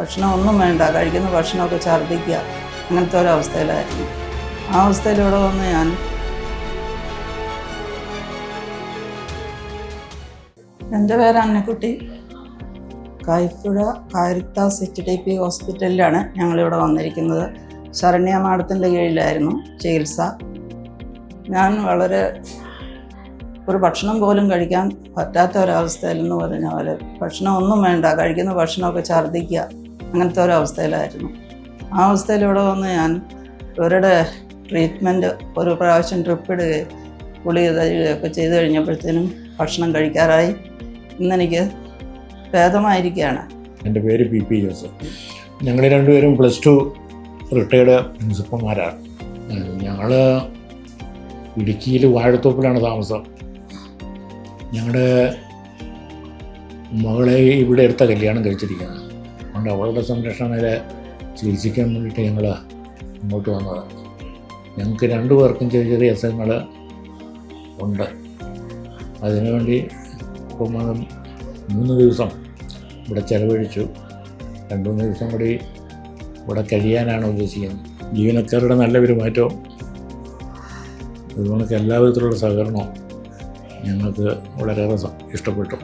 ഭക്ഷണം ഒന്നും വേണ്ട, കഴിക്കുന്ന ഭക്ഷണമൊക്കെ ഛർദ്ദിക്കുക, അങ്ങനത്തെ ഒരവസ്ഥയിലായിരുന്നു. ആ അവസ്ഥയിലൂടെ വന്ന് ഞാൻ എൻ്റെ പേര് അന്നക്കുട്ടി. കായ്ക്കുഴ കാരിത്താസ് HTP ഹോസ്പിറ്റലിലാണ് ഞങ്ങളിവിടെ വന്നിരിക്കുന്നത്. ശരണ്യ മാഡത്തിൻ്റെ കീഴിലായിരുന്നു ചികിത്സ. ഞാൻ വളരെ ഒരു ഭക്ഷണം പോലും കഴിക്കാൻ പറ്റാത്ത ഒരവസ്ഥയിലെന്ന് പറഞ്ഞ പോലെ, ഭക്ഷണം ഒന്നും വേണ്ട, കഴിക്കുന്ന ഭക്ഷണമൊക്കെ ഛർദ്ദിക്കുക, അങ്ങനത്തെ ഒരവസ്ഥയിലായിരുന്നു. ആ അവസ്ഥയിലൂടെ വന്ന് ഞാൻ ഇവരുടെ ട്രീറ്റ്മെൻറ്റ് ഒരു പ്രാവശ്യം ട്രിപ്പ് ഇടുകയും ഗുളിക തരികയൊക്കെ ചെയ്ത് കഴിഞ്ഞപ്പോഴത്തേനും ഭക്ഷണം കഴിക്കാറായി. ഇന്നെനിക്ക് ഭേദമായിരിക്കുകയാണ്. എൻ്റെ പേര് PP ജോസഫ്. ഞങ്ങൾ രണ്ടുപേരും +2 റിട്ടയർഡ് പ്രിൻസിപ്പൽമാരാണ്. ഞങ്ങൾ ഇടുക്കിയിൽ വാഴത്തോപ്പിലാണ് താമസം. ഞങ്ങളുടെ മകളെ ഇവിടെ അടുത്ത കല്യാണം കഴിച്ചിരിക്കുന്നത്. അതുകൊണ്ട് അവളുടെ സംരക്ഷണയിൽ ചികിത്സിക്കാൻ വേണ്ടിയിട്ട് ഞങ്ങൾ ഇങ്ങോട്ട് വന്നത്. ഞങ്ങൾക്ക് 2 പേർക്കും ചെറിയ ചെറിയ അസുഖങ്ങൾ ഉണ്ട്. അതിനുവേണ്ടി ഇപ്പം 3 ദിവസം ഇവിടെ ചിലവഴിച്ചു. 2-3 ദിവസം കൂടി ഇവിടെ കഴിയാനാണ് ഉദ്ദേശിക്കുന്നത്. ജീവനക്കാരുടെ നല്ല പെരുമാറ്റവും അതുകൊണ്ട് എല്ലാ വിധത്തിലുള്ള സഹകരണവും ഞങ്ങൾക്ക് വളരെയേറെ ഇഷ്ടപ്പെട്ടു.